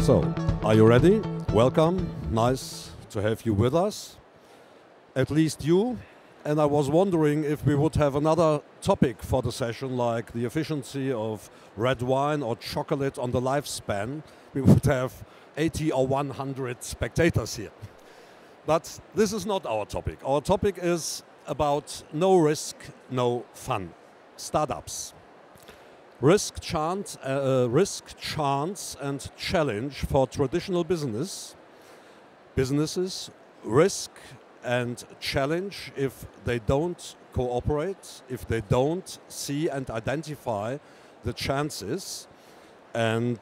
So, are you ready? Welcome. Nice to have you with us. At least you. And I was wondering if we would have another topic for the session, like the efficiency of red wine or chocolate on the lifespan. We would have 80 or 100 spectators here. But this is not our topic. Our topic is about no risk, no fun. Startups. Risk, chance, and challenge for traditional businesses. Risk and challenge if they don't cooperate, if they don't see and identify the chances, and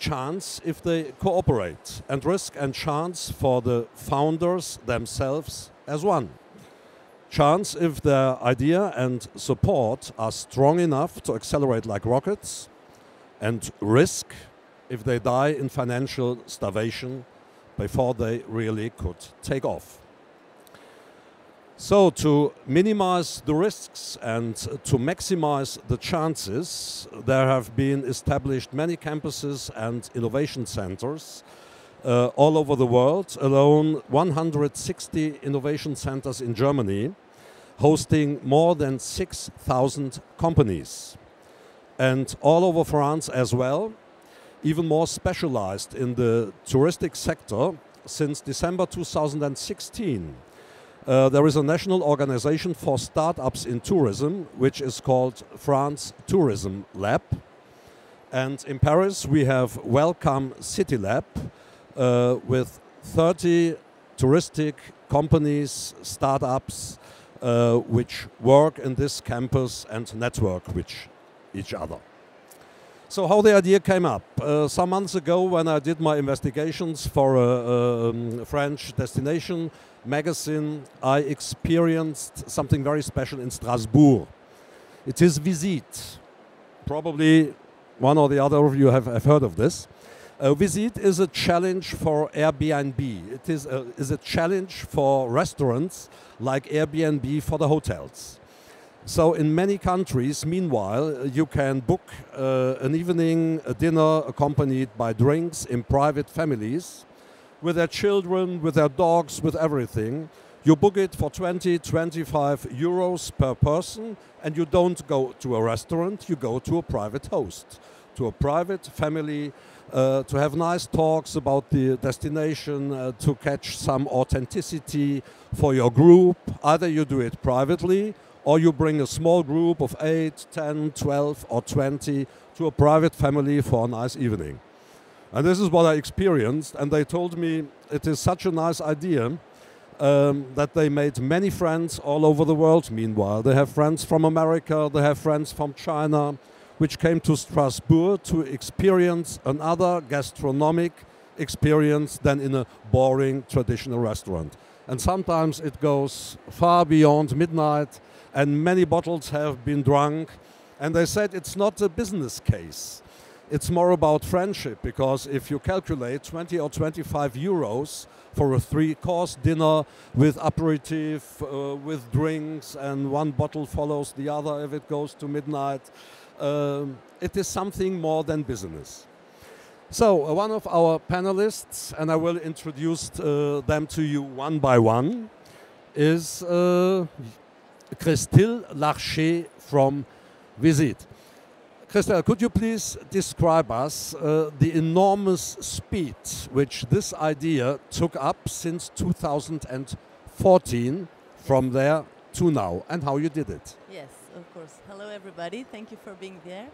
chance if they cooperate, and risk and chance for the founders themselves as one. Chance if their idea and support are strong enough to accelerate like rockets, and risk if they die in financial starvation before they really could take off. So to minimize the risks and to maximize the chances, there have been established many campuses and innovation centers all over the world, alone 160 innovation centers in Germany, hosting more than 6,000 companies. And all over France as well, even more specialized in the touristic sector. Since December 2016, there is a national organization for startups in tourism, which is called France Tourism Lab. And in Paris, we have Welcome City Lab with 30 touristic companies, startups, which work in this campus and network with each other. So how the idea came up. Some months ago, when I did my investigations for a French destination magazine, I experienced something very special in Strasbourg. It is Visite. Probably one or the other of you have heard of this. Visite is a challenge for Airbnb. It is a challenge for restaurants like Airbnb for the hotels. So in many countries, meanwhile, you can book an evening, a dinner accompanied by drinks in private families with their children, with their dogs, with everything. You book it for 20, 25 euros per person, and you don't go to a restaurant, you go to a private host, to a private family, to have nice talks about the destination, to catch some authenticity for your group. Either you do it privately, or you bring a small group of 8, 10, 12 or 20 to a private family for a nice evening. And this is what I experienced, and they told me it is such a nice idea that they made many friends all over the world meanwhile. They have friends from America, they have friends from China, which came to Strasbourg to experience another gastronomic experience than in a boring traditional restaurant. And sometimes it goes far beyond midnight, and many bottles have been drunk. And they said it's not a business case. It's more about friendship, because if you calculate 20 or 25 euros for a 3-course dinner with aperitif, with drinks, and one bottle follows the other if it goes to midnight, it is something more than business. So one of our panelists, and I will introduce them to you one by one, is Christelle Larcher from Visite. Christelle, could you please describe us the enormous speed which this idea took up since 2014 from there to now, and how you did it? Yes, of course. Hello everybody, thank you for being there.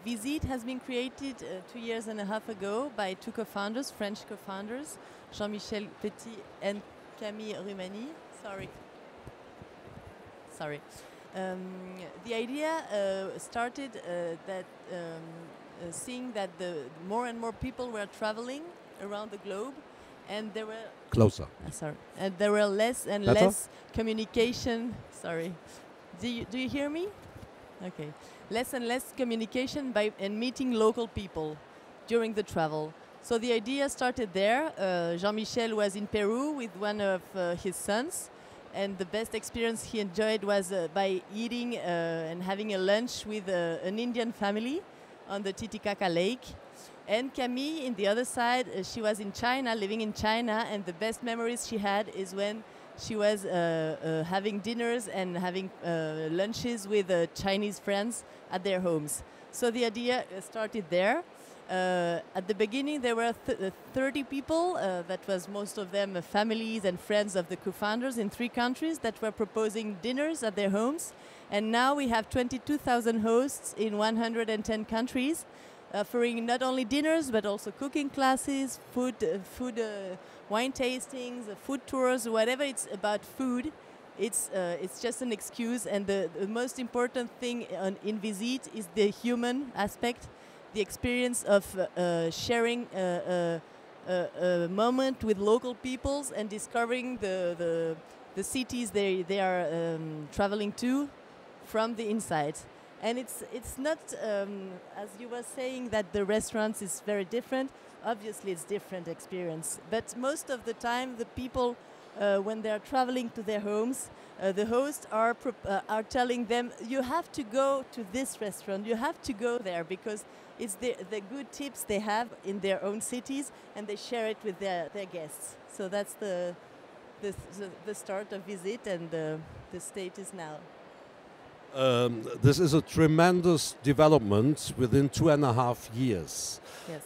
Visite has been created 2.5 years ago by 2 co-founders, French co-founders, Jean-Michel Petit and Camille Rumani. Sorry. The idea started seeing that more and more people were traveling around the globe, and there were and there were less and less communication. Sorry, do you hear me? Okay, less and less communication and meeting local people during the travel. So the idea started there. Jean-Michel was in Peru with one of his sons. And the best experience he enjoyed was by eating and having a lunch with an Indian family on the Titicaca Lake. And Camille, in the other side, she was in China, living in China, and the best memories she had is when she was having dinners and having lunches with Chinese friends at their homes. So the idea started there. At the beginning, there were 30 people. That was most of them families and friends of the co-founders in 3 countries that were proposing dinners at their homes. And now we have 22,000 hosts in 110 countries, offering not only dinners but also cooking classes, wine tastings, food tours, whatever it's about food. It's just an excuse, and the most important thing in Visit is the human aspect, the experience of sharing a moment with local peoples and discovering the cities they are traveling to from the inside. And it's not, as you were saying, that the restaurants is very different. Obviously, it's different experience. But most of the time, the people, when they are traveling to their homes, the hosts are telling them, you have to go to this restaurant, you have to go there, because it's the good tips they have in their own cities, and they share it with their guests. So that's the start of Visit, and the status now. This is a tremendous development within 2.5 years. Yes.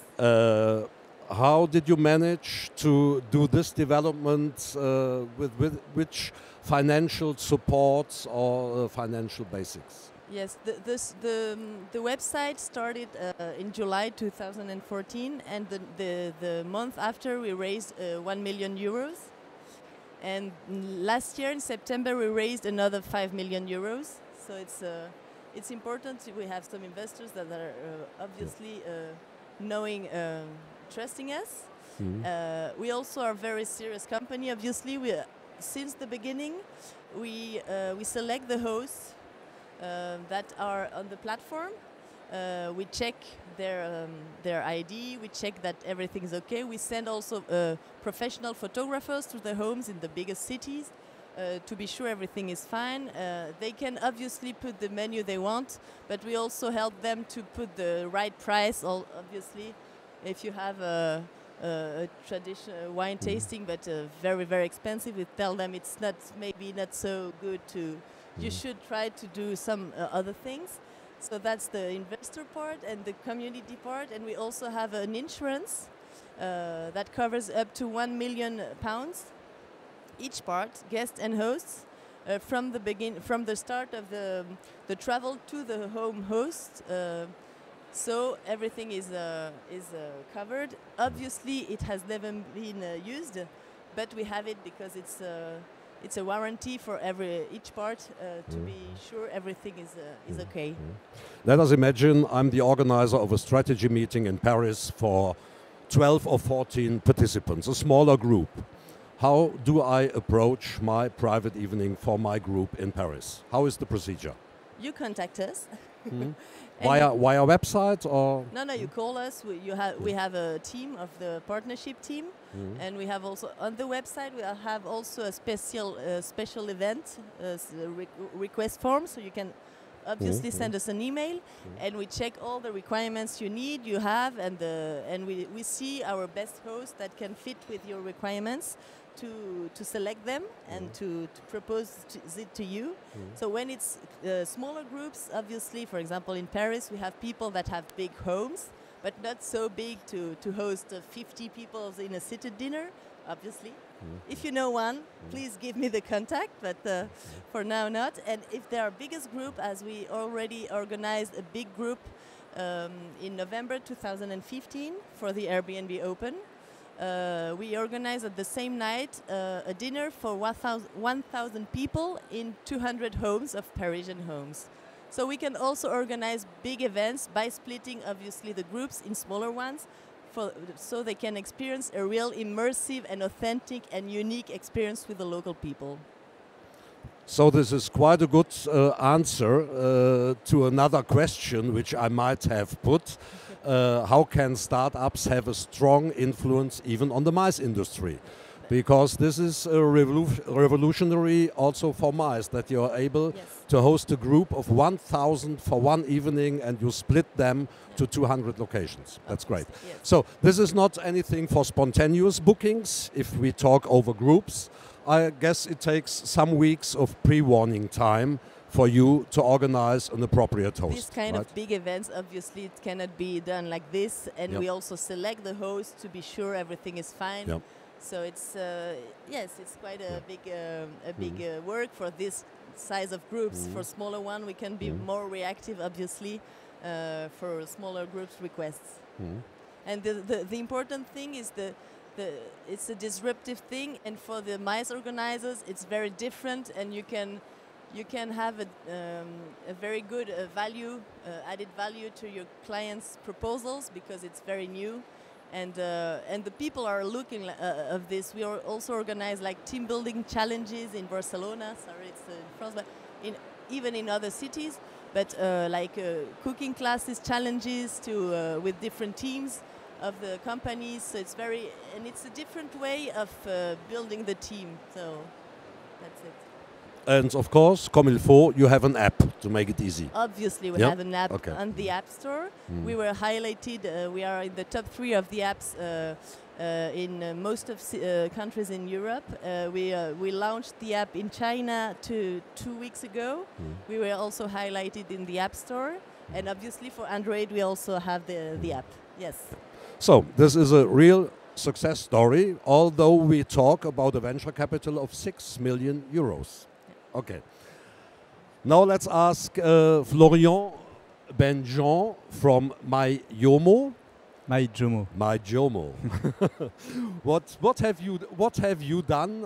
How did you manage to do this development with which financial support or financial basics? Yes, the website started in July 2014, and the month after we raised 1 million euros. And last year in September we raised another 5 million euros. So it's important. We have some investors that are obviously trusting us. Mm-hmm. We also are a very serious company. Obviously, since the beginning, we select the hosts that are on the platform. We check their ID. We check that everything is okay. We send also professional photographers to the homes in the biggest cities. To be sure everything is fine. They can obviously put the menu they want, but we also help them to put the right price. Obviously, if you have a traditional wine tasting, but very, very expensive, we tell them it's maybe not so good to. You should try to do some other things. So that's the investor part and the community part, and we also have an insurance that covers up to £1 million. Each part, guests and hosts, from the start of the travel to the home host. So everything is covered. Obviously, it has never been used, but we have it because it's a warranty for each part to be sure everything is okay. Let us imagine I'm the organizer of a strategy meeting in Paris for 12 or 14 participants, a smaller group. How do I approach my private evening for my group in Paris? How is the procedure? You contact us. Via website or? No, you call us. We have a team of the partnership team, and we have also on the website we have also a special event request form, so you can obviously send us an email, and we check all the requirements you have, and we see our best host that can fit with your requirements to select them and to propose it to you. So when it's smaller groups, obviously, for example, in Paris, we have people that have big homes, but not so big to host 50 people in a seated dinner, obviously. If you know one, please give me the contact, but for now not. And if there are biggest group, as we already organized a big group in November 2015 for the Airbnb Open, we organized at the same night a dinner for 1,000 people in 200 homes of Parisian homes. So we can also organize big events by splitting, obviously, the groups in smaller ones, so they can experience a real immersive and authentic and unique experience with the local people. So this is quite a good answer to another question which I might have put. How can startups have a strong influence even on the MICE industry? Because this is revolutionary also for MICE, that you are able to host a group of 1,000 for one evening and you split them to 200 locations. That's great. Yes. So this is not anything for spontaneous bookings. If we talk over groups, I guess it takes some weeks of pre-warning time for you to organize an appropriate host. These kind of big events, obviously, it cannot be done like this, and we also select the host to be sure everything is fine. Yep. So it's yes, it's quite a big work for this size of groups. For smaller one, we can be more reactive, obviously, for smaller groups requests. And the important thing is it's a disruptive thing, and for the MICE organizers, it's very different, and you can have a very good added value to your clients' proposals because it's very new, and the people are looking of this. We are also organize like team building challenges in Barcelona. Sorry, it's in France, but even in other cities. But like cooking classes, challenges with different teams of the companies. So it's it's a different way of building the team. So that's it. And of course, comme il faut, you have an app to make it easy. Obviously, we have an app on the App Store. We were highlighted. We are in the top 3 of the apps in most of countries in Europe. We launched the app in China 2 weeks ago. We were also highlighted in the App Store. And obviously, for Android, we also have the app. Yes. So this is a real success story, although we talk about a venture capital of 6 million euros. Okay. Now let's ask Florian Benjean from MyJomo. MyJomo. What have you done?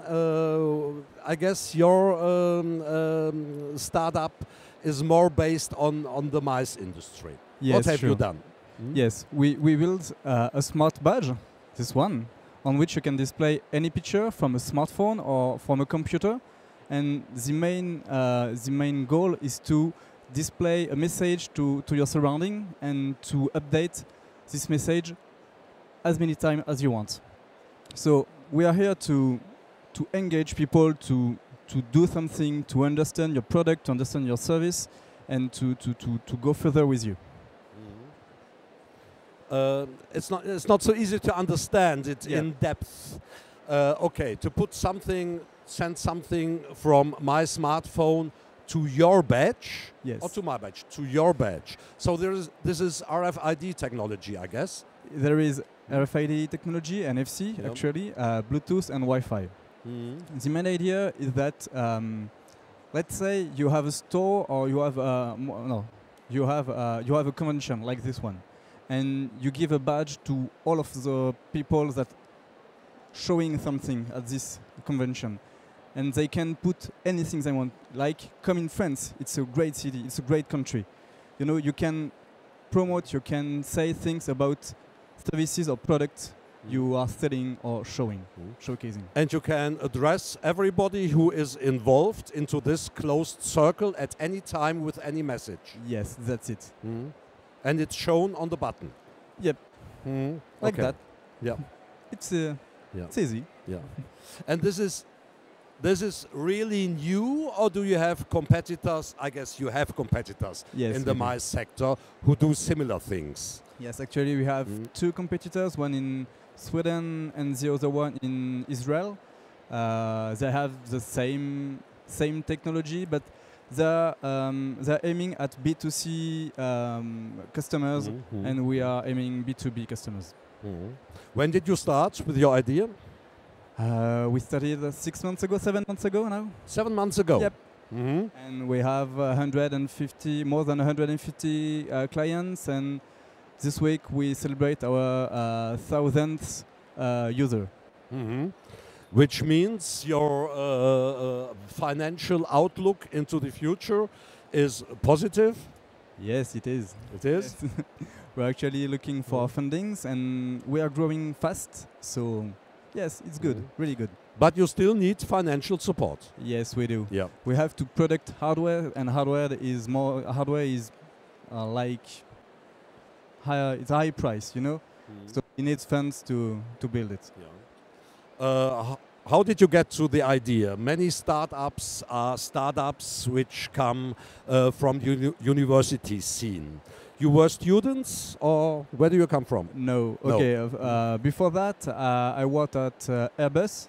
I guess your startup is more based on the MICE industry. Yes, what have you done? Yes, we built a smart badge, this one, on which you can display any picture from a smartphone or from a computer. And the main goal is to display a message to your surrounding and to update this message as many times as you want. So we are here to engage people to do something, to understand your product, to understand your service, and to go further with you. It's not so easy to understand it in depth. Okay, to send something from my smartphone to your badge, or to my badge, to your badge. So this is RFID technology, I guess. There is RFID technology, NFC, actually, Bluetooth and Wi-Fi. The main idea is that, let's say you have a store or you have you have a convention like this one, and you give a badge to all of the people that showing something at this convention. And they can put anything they want. Like, come in France, it's a great city, it's a great country. You know, you can promote, you can say things about services or products you are selling or showcasing. And you can address everybody who is involved into this closed circle at any time with any message. Yes, that's it. And it's shown on the button. Yep. Like that. Yeah. It's easy. Yeah. And this is really new, or do you have competitors? I guess you have competitors in the MICE sector who do similar things. Yes, actually we have 2 competitors, one in Sweden and the other one in Israel. They have the same technology, but they're aiming at B2C customers, and we are aiming B2B customers. When did you start with your idea? We started 6 months ago, 7 months ago now. 7 months ago? Yep. And we have more than 150 clients, and this week we celebrate our 1000th user. Which means your financial outlook into the future is positive? Yes, it is. It is? Yes. We're actually looking for fundings, and we are growing fast, so yes, it's good, really good. But you still need financial support. Yes, we do. Yeah. We have to product hardware, and hardware is like higher. It's a high price, you know. So it needs funds to build it. Yeah. how did you get to the idea? Many startups are startups which come from university scene. You were students, or where do you come from? No. Okay. Before that, I worked at Airbus.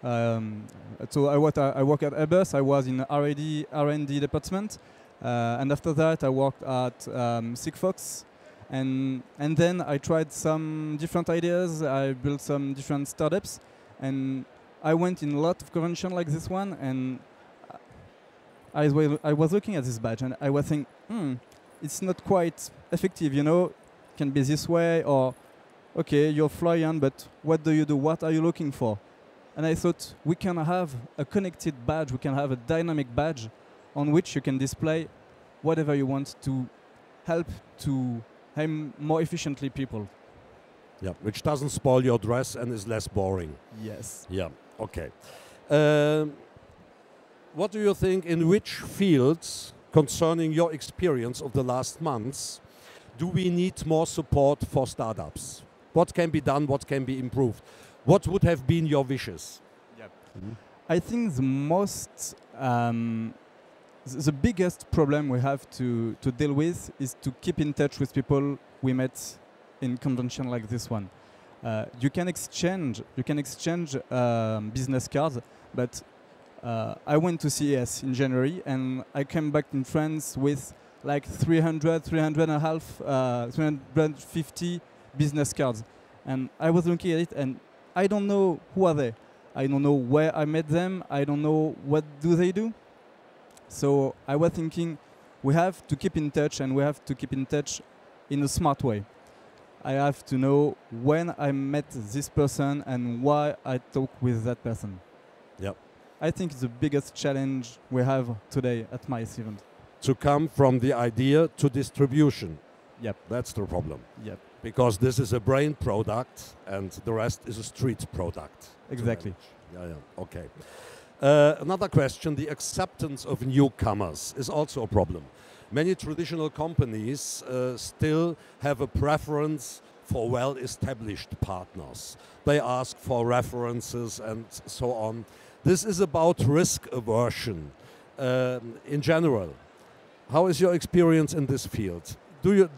So I work at Airbus. I was in R&D department, and after that, I worked at Sigfox, and then I tried some different ideas. I built some different startups, and I went in a lot of conventions like this one, and I was looking at this badge, and I was thinking, it's not quite effective, you know. It can be this way, or okay, you're flying, but what do you do? What are you looking for? And I thought we can have a connected badge, we can have a dynamic badge on which you can display whatever you want to help to aim more efficiently people. Yeah, which doesn't spoil your dress and is less boring. Yes. Yeah, okay. What do you think, in which fields, concerning your experience of the last months, do we need more support for startups? What can be done, what can be improved? What would have been your wishes? Yep. I think the most, the biggest problem we have to deal with is to keep in touch with people we met in convention like this one. You can exchange business cards, but I went to CES in January and I came back in France with like 350 business cards. And I was looking at it and I don't know who are they. I don't know where I met them. I don't know what do they do. So I was thinking we have to keep in touch, and we have to keep in touch in a smart way. I have to know when I met this person and why I talk with that person. Yep. I think it's the biggest challenge we have today at my event. To come from the idea to distribution. Yep. That's the problem. Yep. Because this is a brain product and the rest is a street product. Exactly. Yeah, okay. Another question, the acceptance of newcomers is also a problem. Many traditional companies still have a preference for well-established partners. They ask for references and so on. This is about risk aversion in general. How is your experience in this field?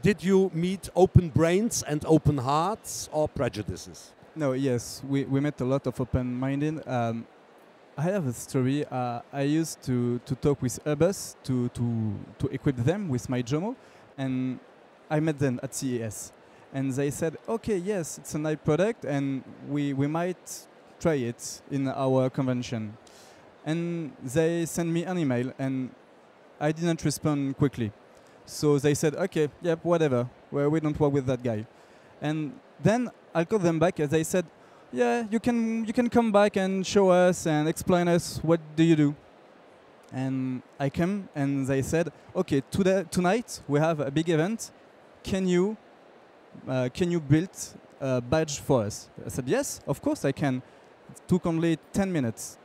Did you meet open brains and open hearts or prejudices? No, yes, we met a lot of open-minded. I have a story. I used to talk with Airbus to equip them with my Jomo, and I met them at CES. And they said, okay, yes, it's a nice product, and we might try it in our convention. And they sent me an email, and I didn't respond quickly. So they said, okay, yep, whatever, well, we don't work with that guy. And then I called them back, and they said, yeah, you can come back and show us and explain us what do you do. And I came, and they said, okay, tonight we have a big event. Can you build a badge for us? I said, yes, of course I can. It took only 10 minutes.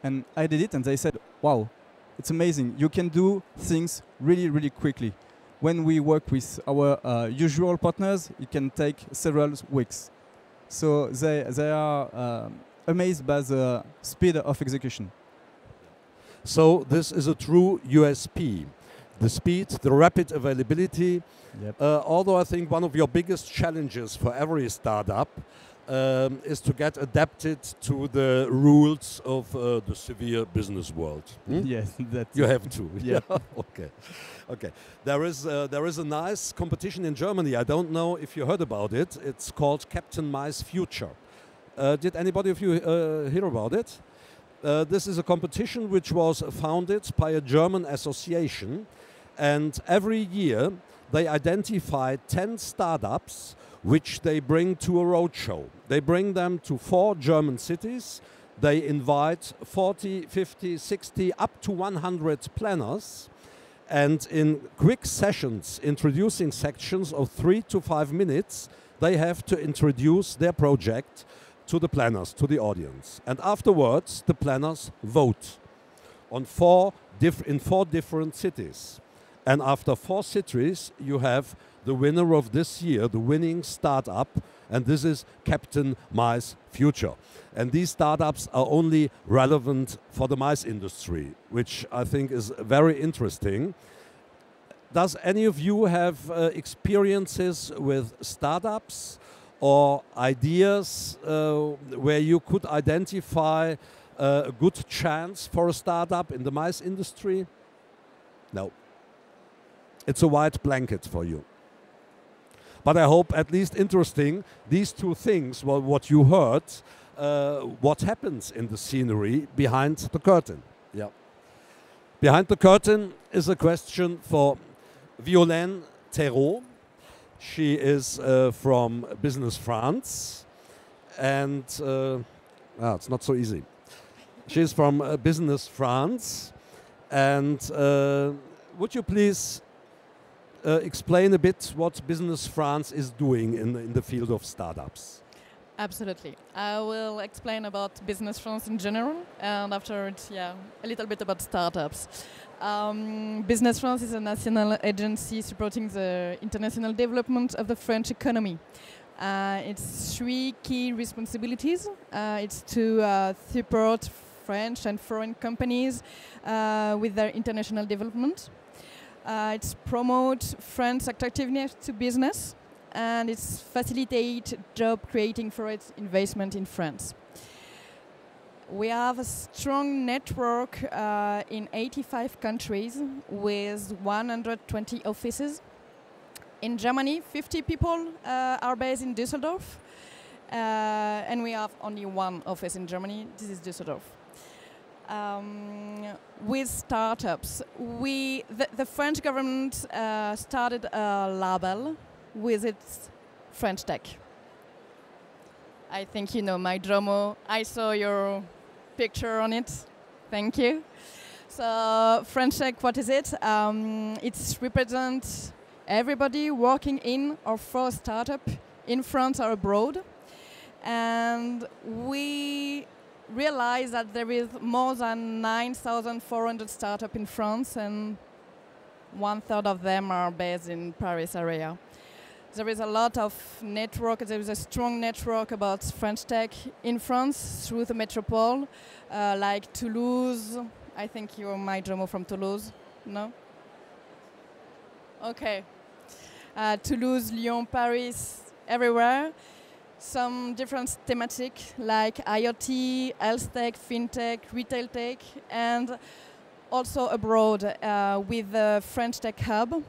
And I did it, and they said, wow, it's amazing. You can do things really, really quickly. When we work with our usual partners, it can take several weeks. So they are amazed by the speed of execution. So this is a true USP. The speed, the rapid availability. Yep. Although I think one of your biggest challenges for every startup is to get adapted to the rules of the severe business world. Yes, that's you have to. Yeah. Okay. Okay. There is a nice competition in Germany. I don't know if you heard about it. It's called Captain Mice Future. Did anybody of you hear about it? This is a competition which was founded by a German association, and every year they identify 10 startups which they bring to a roadshow. They bring them to 4 German cities. They invite 40, 50, 60, up to 100 planners, and in quick sessions, introducing sections of 3 to 5 minutes, they have to introduce their project to the planners, to the audience. And afterwards, the planners vote on in 4 different cities. And after 4 cities, you have the winner of this year, the winning startup, and this is Captain Mice Future. And these startups are only relevant for the mice industry, which I think is very interesting. Does any of you have experiences with startups or ideas where you could identify a good chance for a startup in the mice industry? No. It's a white blanket for you. But I hope at least interesting, these 2 things, well, what you heard, what happens in the scenery behind the curtain. Yeah. Behind the curtain is a question for Violaine Thérault. She is from Business France, and it's not so easy. She's from Business France, and would you please explain a bit what Business France is doing in the field of startups? Absolutely. I will explain about Business France in general, and afterwards, a little bit about startups. Business France is a national agency supporting the international development of the French economy. Its 3 key responsibilities. It's to support French and foreign companies with their international development. It's promote France's attractiveness to business, and it's facilitate job creating for its investment in France. We have a strong network in 85 countries with 120 offices. In Germany, 50 people are based in Düsseldorf, and we have only 1 office in Germany. This is Düsseldorf. With startups, the French government started a label with its French Tech. I think you know my Dromo. I saw your picture on it. Thank you. So French Tech, what is it? It represents everybody working in or for a startup in France or abroad. And we realize that there is more than 9,400 startups in France, and 1/3 of them are based in Paris area. There is a lot of network. There is a strong network about French tech in France through the metropole, like Toulouse. I think you're my Jomo from Toulouse, no? Okay. Toulouse, Lyon, Paris, everywhere. Some different thematic like IoT, health tech, fintech, retail tech, and also abroad with the French Tech Hub.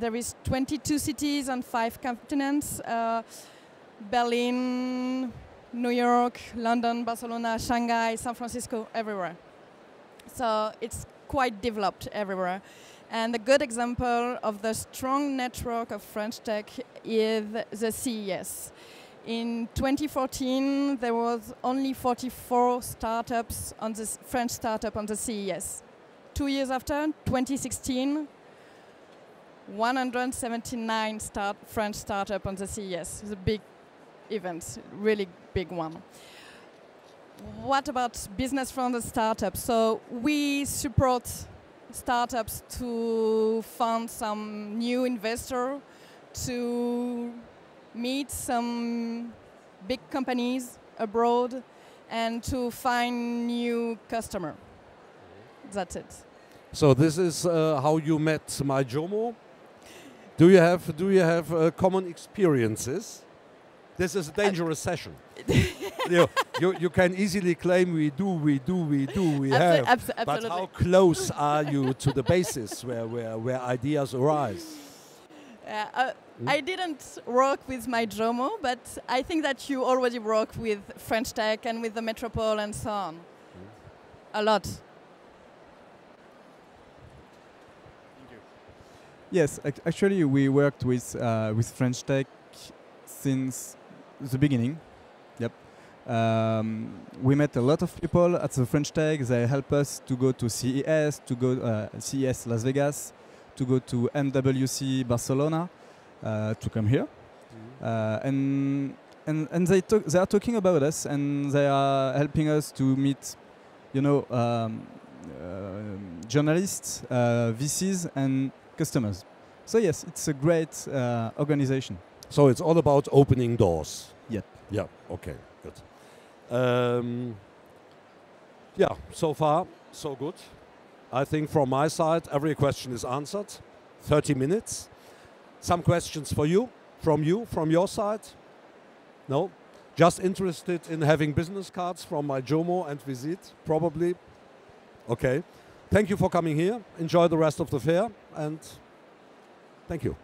There is 22 cities on 5 continents, Berlin, New York, London, Barcelona, Shanghai, San Francisco, everywhere. So it's quite developed everywhere. And a good example of the strong network of French tech is the CES. In 2014, there was only 44 startups on the French startup on the CES. 2 years after, 2016, 179 French startup on the CES. It's a big event, really big one. What about business from the startups? So we support startups to fund some new investor, to meet some big companies abroad, and to find new customer. That's it. So this is how you met my Jomo. Do you have common experiences? This is a dangerous session. you can easily claim we have. Absolutely. But how close are you to the basis where ideas arise? I didn't work with my Jomo, but I think that you already work with French Tech and with the Metropole and so on. A lot. Yes, actually we worked with French Tech since the beginning. Yep. We met a lot of people at the French Tech. They help us to go to CES, CES Las Vegas, to go to MWC Barcelona, to come here. And they are talking about us, and they are helping us to meet, journalists, VCs, and customers. So yes, it's a great organization. So it's all about opening doors. Yep. Yeah. Okay. Good. Yeah. So far, so good. I think from my side, every question is answered. 30 minutes. Some questions for you, from your side? No? Just interested in having business cards from my Jomo and Visit, probably? Okay. Thank you for coming here. Enjoy the rest of the fair, and thank you.